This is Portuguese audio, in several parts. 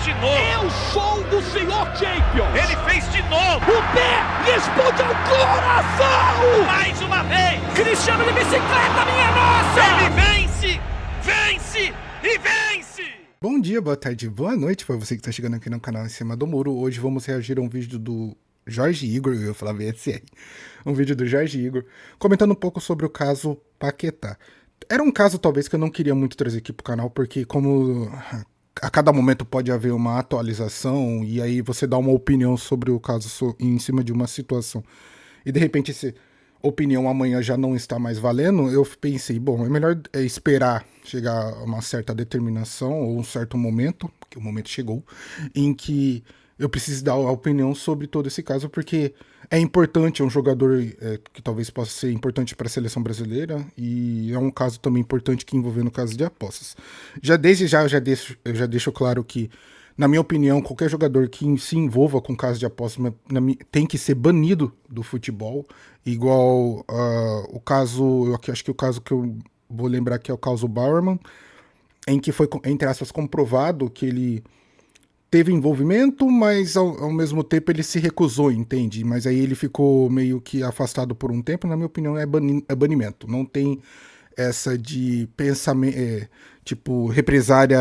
de novo. Eu sou o senhor Champions. Ele fez de novo. O pé responde ao coração. Mais uma vez. Cristiano de bicicleta, minha nossa. Ele vence, vence e vence. Bom dia, boa tarde, boa noite para você que está chegando aqui no canal Em Cima do Muro. Hoje vamos reagir a um vídeo do Jorge Igor, eu ia falar VSR. Um vídeo do Jorge Igor, comentando um pouco sobre o caso Paquetá. Era um caso, talvez, que eu não queria muito trazer aqui pro canal, porque como a cada momento pode haver uma atualização, e aí você dá uma opinião sobre o caso em cima de uma situação, e de repente essa opinião amanhã já não está mais valendo, eu pensei, bom, é melhor esperar chegar a uma certa determinação, ou um certo momento, porque o momento chegou, em que eu preciso dar a opinião sobre todo esse caso, porque é importante, é um jogador que talvez possa ser importante para a seleção brasileira, e é um caso também importante que envolvendo caso de apostas. Desde já eu já deixo claro que, na minha opinião, qualquer jogador que se envolva com caso de apostas tem que ser banido do futebol, igual o caso, acho que o caso que eu vou lembrar que é o caso Bauerman, em que foi, entre aspas, comprovado que ele teve envolvimento, mas ao mesmo tempo ele se recusou, entende? Mas aí ele ficou meio que afastado por um tempo, na minha opinião é banimento. Não tem essa de pensamento, tipo, represária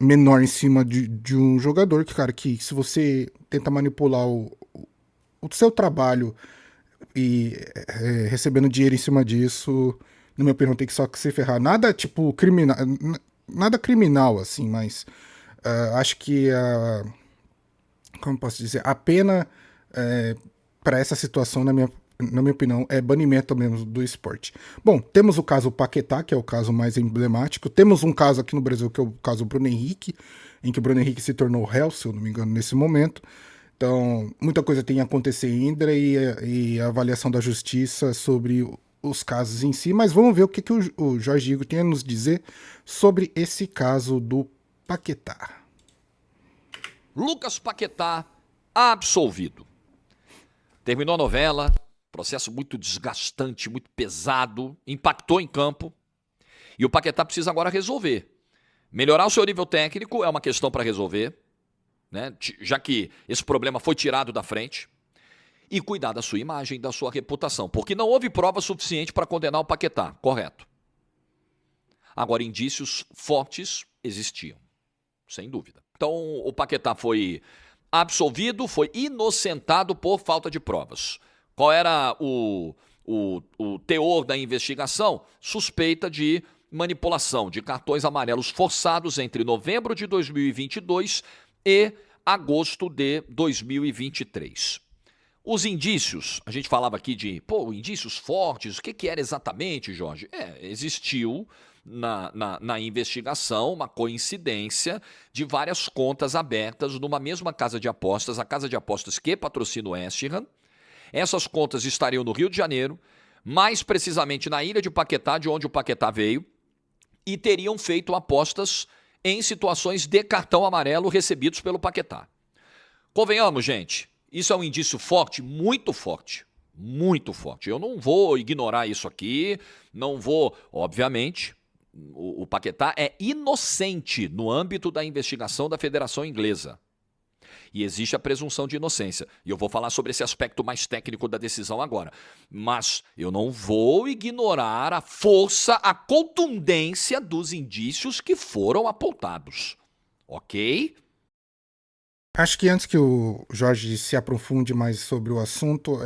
menor em cima de um jogador, que, cara, que se você tenta manipular o seu trabalho e recebendo dinheiro em cima disso, na minha opinião tem que só se ferrar. Nada, tipo, nada criminal, assim, mas acho que como posso dizer, a pena para essa situação, na minha opinião, é banimento mesmo do esporte. Bom, temos o caso Paquetá, que é o caso mais emblemático. Temos um caso aqui no Brasil, que é o caso Bruno Henrique, em que o Bruno Henrique se tornou réu, se eu não me engano, nesse momento. Então, muita coisa tem a acontecer ainda e a avaliação da justiça sobre os casos em si, mas vamos ver o que o Jorge Igor tem a nos dizer sobre esse caso do Paquetá. Lucas Paquetá, absolvido. Terminou a novela, processo muito desgastante, muito pesado, impactou em campo. E o Paquetá precisa agora resolver. Melhorar o seu nível técnico é uma questão para resolver, né? Já que esse problema foi tirado da frente. E cuidar da sua imagem, da sua reputação. Porque não houve prova suficiente para condenar o Paquetá, correto. Agora, indícios fortes existiam, sem dúvida. Então, o Paquetá foi absolvido, foi inocentado por falta de provas. Qual era o teor da investigação? Suspeita de manipulação de cartões amarelos forçados entre novembro de 2022 e agosto de 2023. Os indícios, a gente falava aqui de, indícios fortes, o que era exatamente, Jorge? Existiu na investigação uma coincidência de várias contas abertas numa mesma casa de apostas, a casa de apostas que patrocina o West Ham. Essas contas estariam no Rio de Janeiro, mais precisamente na ilha de Paquetá, de onde o Paquetá veio, e teriam feito apostas em situações de cartão amarelo recebidos pelo Paquetá. Convenhamos, gente, isso é um indício forte, muito forte. Muito forte. Eu não vou ignorar isso aqui, não vou, obviamente. O Paquetá é inocente no âmbito da investigação da Federação Inglesa. E existe a presunção de inocência. E eu vou falar sobre esse aspecto mais técnico da decisão agora. Mas eu não vou ignorar a força, a contundência dos indícios que foram apontados. Ok? Acho que antes que o Jorge se aprofunde mais sobre o assunto,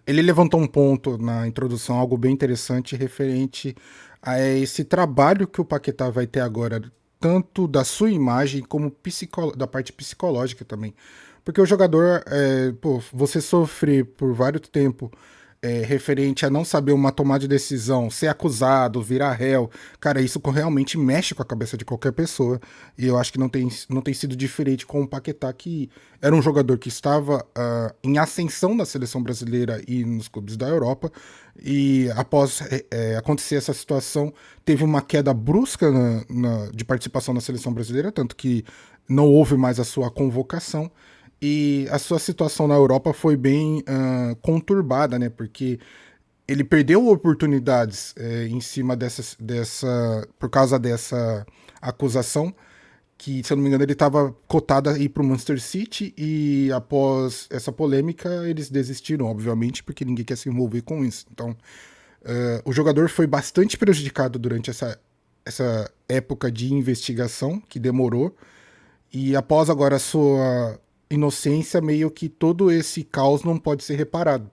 ele levantou um ponto na introdução, algo bem interessante, referente a esse trabalho que o Paquetá vai ter agora, tanto da sua imagem como da parte psicológica também. Porque o jogador, você sofrer por vários tempo referente a não saber uma tomada de decisão, ser acusado, virar réu, cara, isso realmente mexe com a cabeça de qualquer pessoa, e eu acho que não tem sido diferente com o Paquetá, que era um jogador que estava em ascensão na seleção brasileira e nos clubes da Europa, e após acontecer essa situação, teve uma queda brusca de participação na seleção brasileira, tanto que não houve mais a sua convocação. E a sua situação na Europa foi bem conturbada, né? Porque ele perdeu oportunidades em cima por causa dessa acusação, que, se eu não me engano, ele estava cotado a ir para o Manchester City e após essa polêmica eles desistiram, obviamente, porque ninguém quer se envolver com isso. Então, o jogador foi bastante prejudicado durante essa época de investigação, que demorou, e após agora a sua inocência, meio que todo esse caos não pode ser reparado.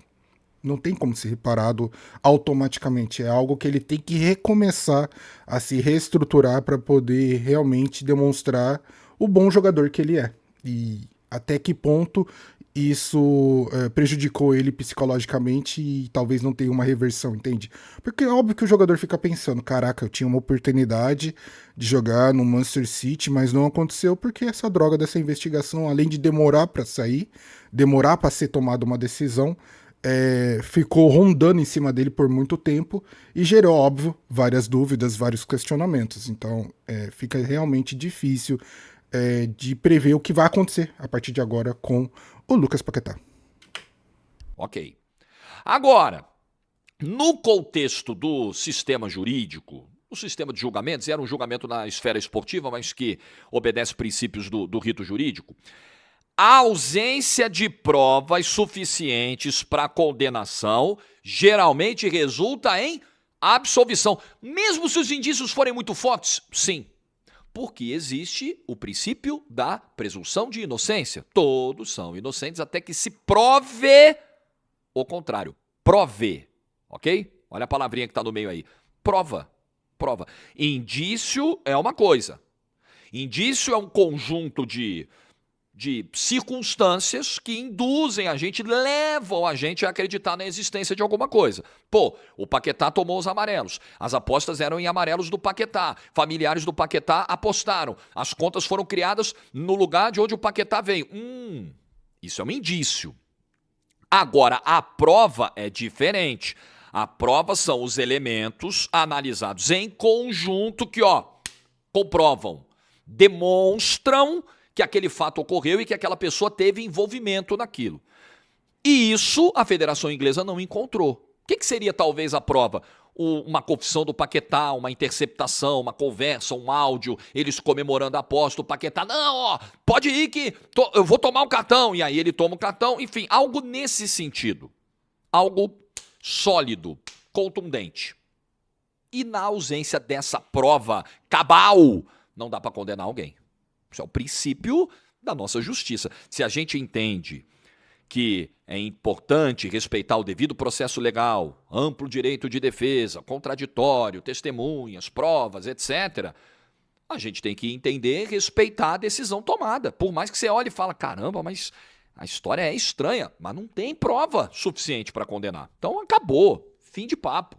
Não tem como ser reparado automaticamente. É algo que ele tem que recomeçar a se reestruturar para poder realmente demonstrar o bom jogador que ele é. E até que ponto isso prejudicou ele psicologicamente e talvez não tenha uma reversão, entende? Porque é óbvio que o jogador fica pensando, caraca, eu tinha uma oportunidade de jogar no Manchester City, mas não aconteceu porque essa droga dessa investigação, além de demorar para sair, demorar para ser tomada uma decisão, ficou rondando em cima dele por muito tempo e gerou, óbvio, várias dúvidas, vários questionamentos. Então, fica realmente difícil de prever o que vai acontecer a partir de agora com o Lucas Paquetá. Ok. Agora, no contexto do sistema jurídico, o sistema de julgamentos, era um julgamento na esfera esportiva, mas que obedece princípios do rito jurídico, a ausência de provas suficientes para condenação geralmente resulta em absolvição. Mesmo se os indícios forem muito fortes, sim. Porque existe o princípio da presunção de inocência. Todos são inocentes até que se prove o contrário. Prove, ok? Olha a palavrinha que está no meio aí. Prova. Indício é uma coisa. Indício é um conjunto de circunstâncias que induzem a gente, levam a gente a acreditar na existência de alguma coisa. Pô, o Paquetá tomou os amarelos. As apostas eram em amarelos do Paquetá. Familiares do Paquetá apostaram. As contas foram criadas no lugar de onde o Paquetá veio. Isso é um indício. Agora, a prova é diferente. A prova são os elementos analisados em conjunto que, comprovam, demonstram que aquele fato ocorreu e que aquela pessoa teve envolvimento naquilo. E isso a Federação Inglesa não encontrou. O que seria talvez a prova? Uma confissão do Paquetá, uma interceptação, uma conversa, um áudio, eles comemorando a aposta, o Paquetá, não, pode ir que eu vou tomar um cartão, e aí ele toma um cartão, enfim, algo nesse sentido. Algo sólido, contundente. E na ausência dessa prova cabal, não dá para condenar alguém. Isso é o princípio da nossa justiça. Se a gente entende que é importante respeitar o devido processo legal, amplo direito de defesa, contraditório, testemunhas, provas, etc., a gente tem que entender e respeitar a decisão tomada. Por mais que você olhe e fale, caramba, mas a história é estranha, mas não tem prova suficiente para condenar. Então acabou, fim de papo.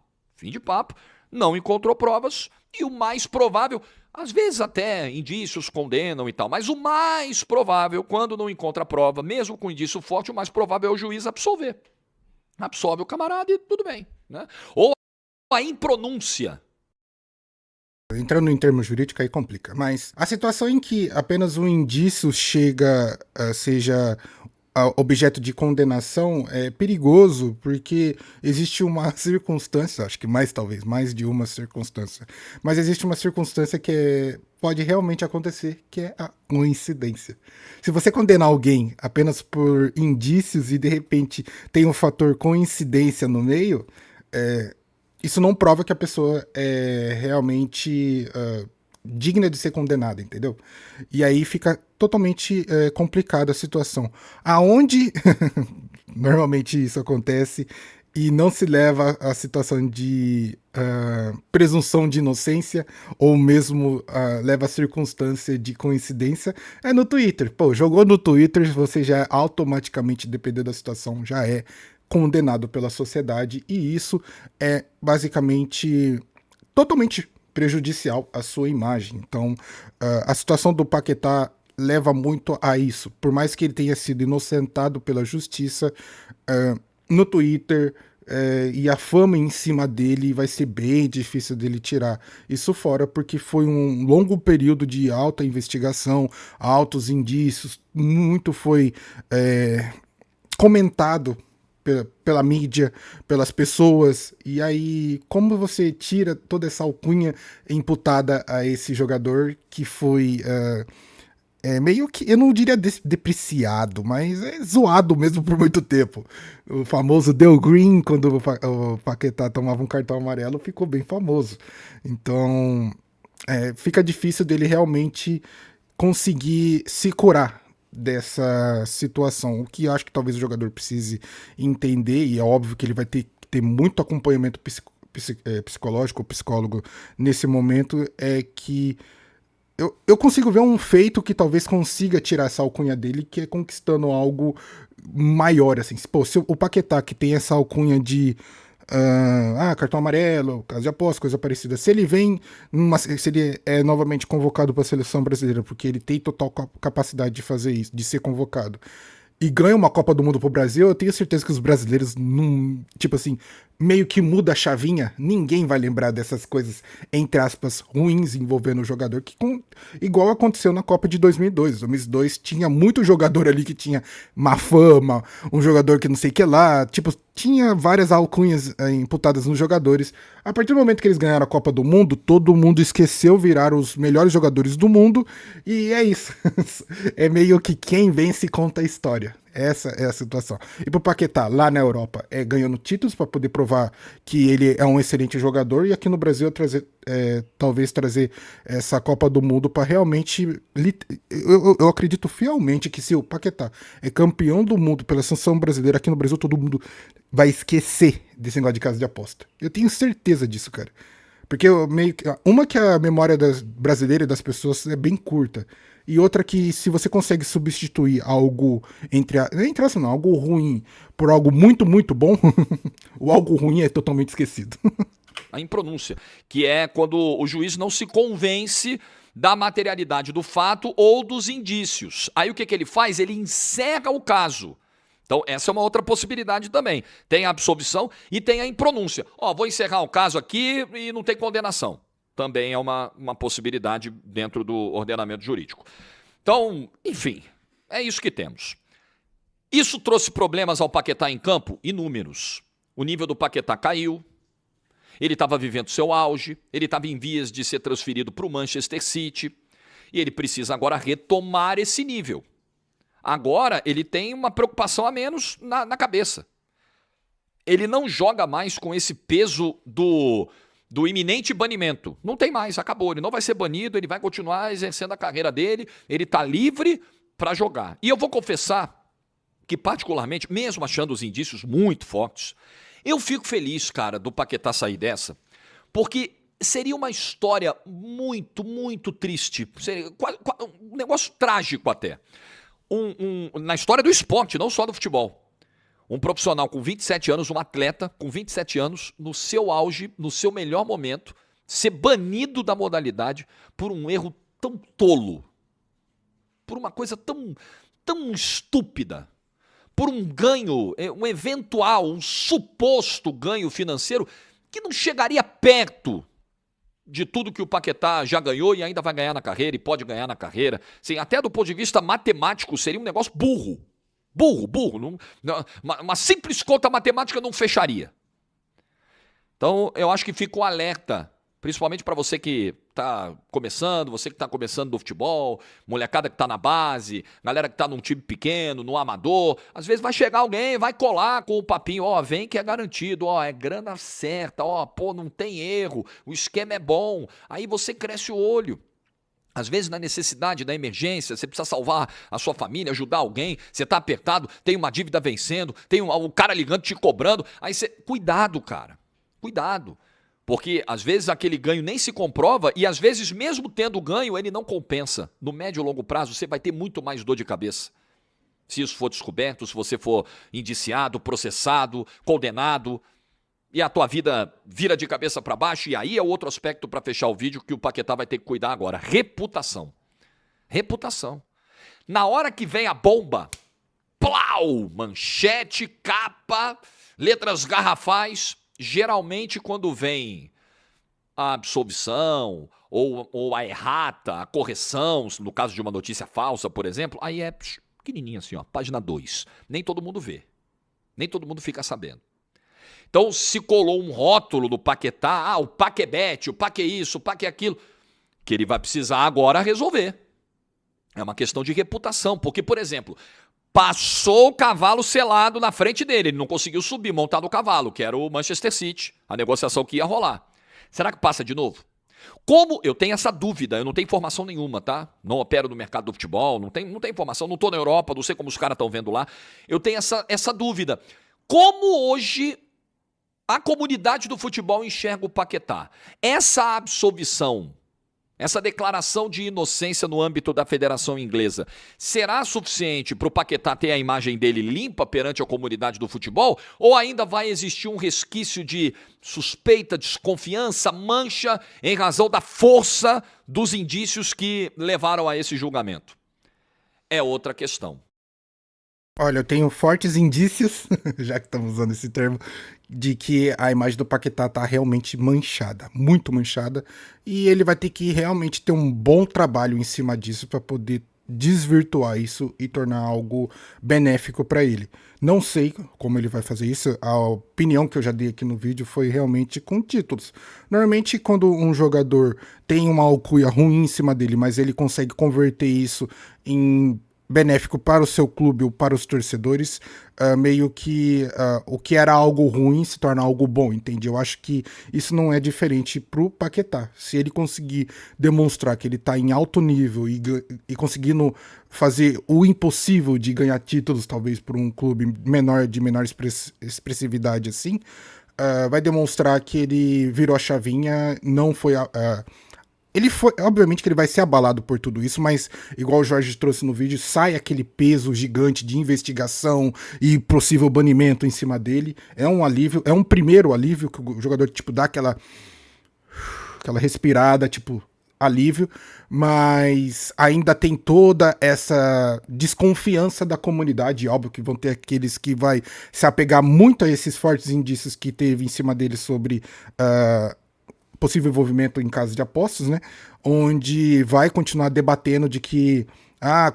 Não encontrou provas e o mais provável... Às vezes até indícios condenam e tal, mas o mais provável, quando não encontra prova, mesmo com indício forte, o mais provável é o juiz absolver. Absolve o camarada e tudo bem, né? Ou a impronúncia. Entrando em termos jurídicos aí complica, mas a situação em que apenas um indício seja objeto de condenação é perigoso porque existe uma circunstância, acho que talvez mais de uma circunstância, mas existe uma circunstância que pode realmente acontecer, que é a coincidência. Se você condenar alguém apenas por indícios e de repente tem um fator coincidência no meio, isso não prova que a pessoa é realmente digna de ser condenada, entendeu? E aí fica totalmente complicada a situação. Aonde normalmente isso acontece e não se leva à situação de presunção de inocência ou mesmo leva à circunstância de coincidência, é no Twitter. Pô, jogou no Twitter, você já automaticamente, dependendo da situação, já é condenado pela sociedade e isso é basicamente totalmente prejudicial à sua imagem. Então, a situação do Paquetá leva muito a isso. Por mais que ele tenha sido inocentado pela justiça, no Twitter e a fama em cima dele vai ser bem difícil dele tirar isso fora, porque foi um longo período de alta investigação, altos indícios, muito foi comentado pela mídia, pelas pessoas. E aí, como você tira toda essa alcunha imputada a esse jogador que foi meio que, eu não diria depreciado, mas é zoado mesmo por muito tempo. O famoso Dale Green, quando o Paquetá tomava um cartão amarelo, ficou bem famoso. Então, fica difícil dele realmente conseguir se curar dessa situação. O que eu acho que talvez o jogador precise entender, e é óbvio que ele vai ter que ter muito acompanhamento psicológico ou psicólogo nesse momento, é que eu consigo ver um feito que talvez consiga tirar essa alcunha dele, que é conquistando algo maior, assim. Pô, se o Paquetá, que tem essa alcunha de cartão amarelo, caso de aposta, coisa parecida. Se ele vem, se ele é novamente convocado para a seleção brasileira, porque ele tem total capacidade de fazer isso, de ser convocado, e ganha uma Copa do Mundo pro Brasil, eu tenho certeza que os brasileiros não, tipo assim, meio que muda a chavinha, ninguém vai lembrar dessas coisas, entre aspas, ruins envolvendo o jogador, igual aconteceu na Copa de 2002. 2002 tinha muito jogador ali que tinha má fama, um jogador que não sei o que lá, tipo, tinha várias alcunhas imputadas nos jogadores. A partir do momento que eles ganharam a Copa do Mundo, todo mundo esqueceu, viraram os melhores jogadores do mundo, e é isso. É meio que quem vence conta a história. Essa é a situação. E pro Paquetá, lá na Europa, ganhando títulos para poder provar que ele é um excelente jogador, e aqui no Brasil talvez trazer essa Copa do Mundo para realmente... Eu acredito fielmente que se o Paquetá é campeão do mundo pela seleção brasileira, aqui no Brasil todo mundo vai esquecer desse negócio de casa de aposta. Eu tenho certeza disso, cara. Porque uma que a memória brasileira e das pessoas é bem curta. E outra que, se você consegue substituir algo algo ruim por algo muito, muito bom, o algo ruim é totalmente esquecido. A impronúncia, que é quando o juiz não se convence da materialidade do fato ou dos indícios. Aí o que ele faz? Ele encerra o caso. Então, essa é uma outra possibilidade também. Tem a absolvição e tem a impronúncia. Vou encerrar o caso aqui e não tem condenação. Também é uma possibilidade dentro do ordenamento jurídico. Então, enfim, é isso que temos. Isso trouxe problemas ao Paquetá em campo? Inúmeros. O nível do Paquetá caiu, ele estava vivendo seu auge, ele estava em vias de ser transferido para o Manchester City, e ele precisa agora retomar esse nível. Agora ele tem uma preocupação a menos na cabeça. Ele não joga mais com esse peso do iminente banimento. Não tem mais, acabou. Ele não vai ser banido, ele vai continuar exercendo a carreira dele, ele está livre para jogar. E eu vou confessar que, particularmente, mesmo achando os indícios muito fortes, eu fico feliz, cara, do Paquetá sair dessa, porque seria uma história muito, muito triste. Seria um negócio trágico até. Na história do esporte, não só do futebol. Um profissional com 27 anos, um atleta com 27 anos, no seu auge, no seu melhor momento, ser banido da modalidade por um erro tão tolo, por uma coisa tão estúpida, por um ganho, um suposto ganho financeiro que não chegaria perto de tudo que o Paquetá já ganhou e ainda vai ganhar na carreira e pode ganhar na carreira. Sim, até do ponto de vista matemático, seria um negócio burro. Burro. Uma simples conta matemática não fecharia. Então, eu acho que fica um alerta, principalmente para você que está começando, você que está começando do futebol, molecada que está na base, galera que está num time pequeno, no amador. Às vezes vai chegar alguém, vai colar com o papinho, vem que é garantido, é grana certa, não tem erro, o esquema é bom. Aí você cresce o olho. Às vezes, na necessidade, na emergência, você precisa salvar a sua família, ajudar alguém, você está apertado, tem uma dívida vencendo, tem um cara ligando, te cobrando. Aí você... Cuidado, cara. Cuidado. Porque, às vezes, aquele ganho nem se comprova e, às vezes, mesmo tendo ganho, ele não compensa. No médio e longo prazo, você vai ter muito mais dor de cabeça. Se isso for descoberto, se você for indiciado, processado, condenado... E a tua vida vira de cabeça para baixo, e aí é outro aspecto para fechar o vídeo que o Paquetá vai ter que cuidar agora. Reputação. Reputação. Na hora que vem a bomba, plau! Manchete, capa, letras garrafais. Geralmente quando vem a absolvição ou a errata, a correção, no caso de uma notícia falsa, por exemplo, aí é pequenininho assim, página 2. Nem todo mundo vê. Nem todo mundo fica sabendo. Então se colou um rótulo do Paquetá, o Paquebete, o Paque isso, o Paque aquilo, que ele vai precisar agora resolver. É uma questão de reputação, porque, por exemplo, passou o cavalo selado na frente dele, ele não conseguiu subir, montar no cavalo, que era o Manchester City, a negociação que ia rolar. Será que passa de novo? Como eu tenho essa dúvida, eu não tenho informação nenhuma, tá? Não opero no mercado do futebol, não tenho informação, não estou na Europa, não sei como os caras estão vendo lá. Eu tenho essa dúvida. Como hoje a comunidade do futebol enxerga o Paquetá? Essa absolvição, essa declaração de inocência no âmbito da Federação Inglesa, será suficiente para o Paquetá ter a imagem dele limpa perante a comunidade do futebol? Ou ainda vai existir um resquício de suspeita, desconfiança, mancha em razão da força dos indícios que levaram a esse julgamento? É outra questão. Olha, eu tenho fortes indícios, já que estamos usando esse termo, de que a imagem do Paquetá tá realmente manchada, muito manchada, e ele vai ter que realmente ter um bom trabalho em cima disso para poder desvirtuar isso e tornar algo benéfico para ele. Não sei como ele vai fazer isso, a opinião que eu já dei aqui no vídeo foi realmente com títulos. Normalmente quando um jogador tem uma alcunha ruim em cima dele, mas ele consegue converter isso em benéfico para o seu clube ou para os torcedores, meio que o que era algo ruim se torna algo bom, entende? Eu acho que isso não é diferente pro Paquetá. Se ele conseguir demonstrar que ele tá em alto nível e conseguindo fazer o impossível de ganhar títulos, talvez por um clube menor, de menor expressividade assim, vai demonstrar que ele virou a chavinha, não foi ele foi, obviamente que ele vai ser abalado por tudo isso, mas igual o Jorge trouxe no vídeo, sai aquele peso gigante de investigação e possível banimento em cima dele. É um alívio, é um primeiro alívio que o jogador tipo dá aquela respirada, tipo alívio, mas ainda tem toda essa desconfiança da comunidade. Óbvio que vão ter aqueles que vai se apegar muito a esses fortes indícios que teve em cima dele sobre possível envolvimento em casos de apostas, né? Onde vai continuar debatendo de que,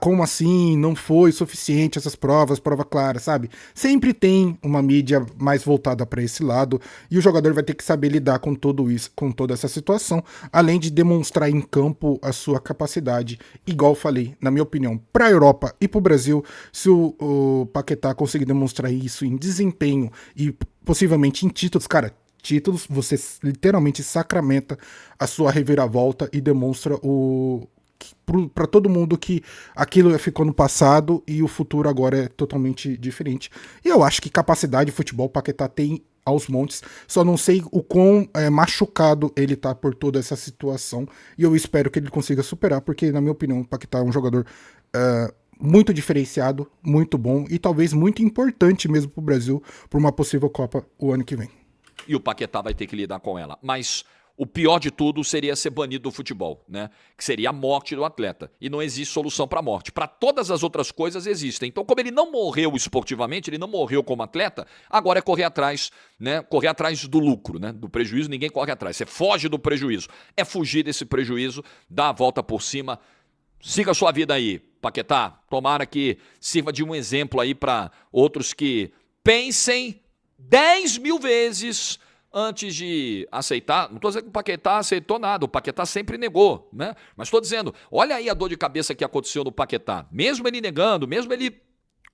como assim? Não foi suficiente essas provas, prova clara, sabe? Sempre tem uma mídia mais voltada para esse lado e o jogador vai ter que saber lidar com tudo isso, com toda essa situação, além de demonstrar em campo a sua capacidade, igual falei, na minha opinião, para a Europa e para o Brasil, se o Paquetá conseguir demonstrar isso em desempenho e possivelmente em títulos, cara, títulos, você literalmente sacramenta a sua reviravolta e demonstra para todo mundo que aquilo ficou no passado e o futuro agora é totalmente diferente. E eu acho que capacidade de futebol o Paquetá tem aos montes, só não sei o quão machucado ele tá por toda essa situação e eu espero que ele consiga superar, porque na minha opinião o Paquetá é um jogador muito diferenciado, muito bom e talvez muito importante mesmo pro Brasil por uma possível Copa o ano que vem. E o Paquetá vai ter que lidar com ela. Mas o pior de tudo seria ser banido do futebol, né? Que seria a morte do atleta. E não existe solução para a morte. Para todas as outras coisas existem. Então, como ele não morreu esportivamente, ele não morreu como atleta, agora é correr atrás, né? Correr atrás do lucro, né? Do prejuízo, ninguém corre atrás. Você foge do prejuízo. É fugir desse prejuízo, dar a volta por cima. Siga a sua vida aí, Paquetá. Tomara que sirva de um exemplo aí para outros que pensem 10 mil vezes antes de aceitar. Não estou dizendo que o Paquetá aceitou nada, o Paquetá sempre negou, né? Mas estou dizendo, olha aí a dor de cabeça que aconteceu no Paquetá. Mesmo ele negando, mesmo ele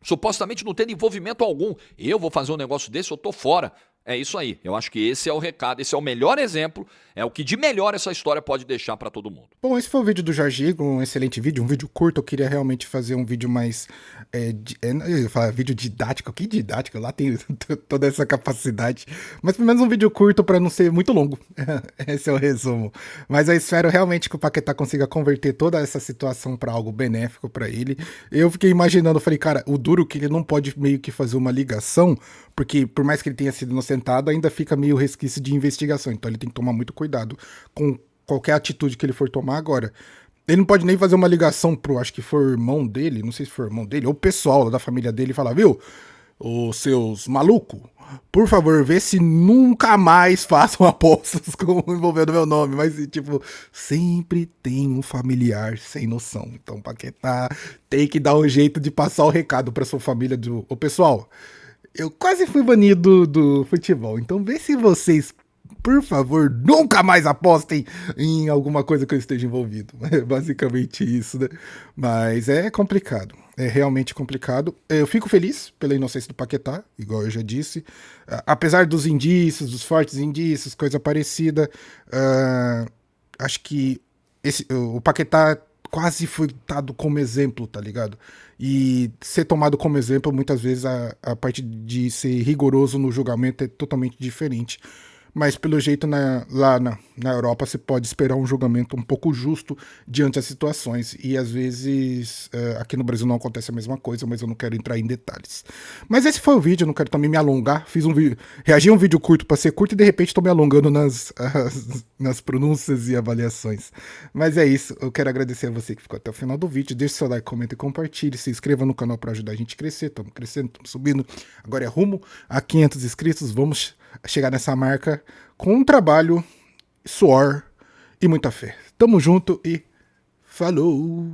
supostamente não tendo envolvimento algum, eu vou fazer um negócio desse, eu tô fora. É isso aí, eu acho que esse é o recado, esse é o melhor exemplo, é o que de melhor essa história pode deixar para todo mundo. Bom, esse foi o vídeo do Jorge Igor, um excelente vídeo, um vídeo curto. Eu queria realmente fazer um vídeo mais, eu ia falar vídeo didático, que didático, lá tem toda essa capacidade, mas pelo menos um vídeo curto para não ser muito longo, esse é o resumo. Mas eu espero realmente que o Paquetá consiga converter toda essa situação para algo benéfico para ele. Eu fiquei imaginando, falei, cara, o duro que ele não pode meio que fazer uma ligação, porque por mais que ele tenha sido inocentado, ainda fica meio resquício de investigação, então ele tem que tomar muito cuidado com qualquer atitude que ele for tomar agora. Ele não pode nem fazer uma ligação pro, acho que for irmão dele, não sei se for irmão dele, ou pessoal da família dele e falar, viu, os seus malucos, por favor, vê se nunca mais façam apostas envolvendo meu nome, mas tipo, sempre tem um familiar sem noção, então Paquetá tem que dar um jeito de passar o recado pra sua família do, ô pessoal, Eu quase fui banido do futebol, então vê se vocês, por favor, nunca mais apostem em alguma coisa que eu esteja envolvido. É basicamente isso, né? Mas é complicado. É realmente complicado. Eu fico feliz pela inocência do Paquetá, igual eu já disse. Apesar dos indícios, dos fortes indícios, coisa parecida, acho que o Paquetá quase foi dado como exemplo, tá ligado? E ser tomado como exemplo, muitas vezes, a parte de ser rigoroso no julgamento é totalmente diferente. Mas, pelo jeito, lá na Europa, você pode esperar um julgamento um pouco justo diante das situações. E, às vezes, aqui no Brasil não acontece a mesma coisa, mas eu não quero entrar em detalhes. Mas esse foi o vídeo, eu não quero também me alongar. Fiz um vídeo, reagi a um vídeo curto para ser curto e, de repente, estou me alongando nas pronúncias e avaliações. Mas é isso, eu quero agradecer a você que ficou até o final do vídeo. Deixe seu like, comenta e compartilhe. Se inscreva no canal para ajudar a gente a crescer. Estamos crescendo, estamos subindo. Agora é rumo a 500 inscritos. Vamos chegar nessa marca com um trabalho, suor e muita fé. Tamo junto e falou!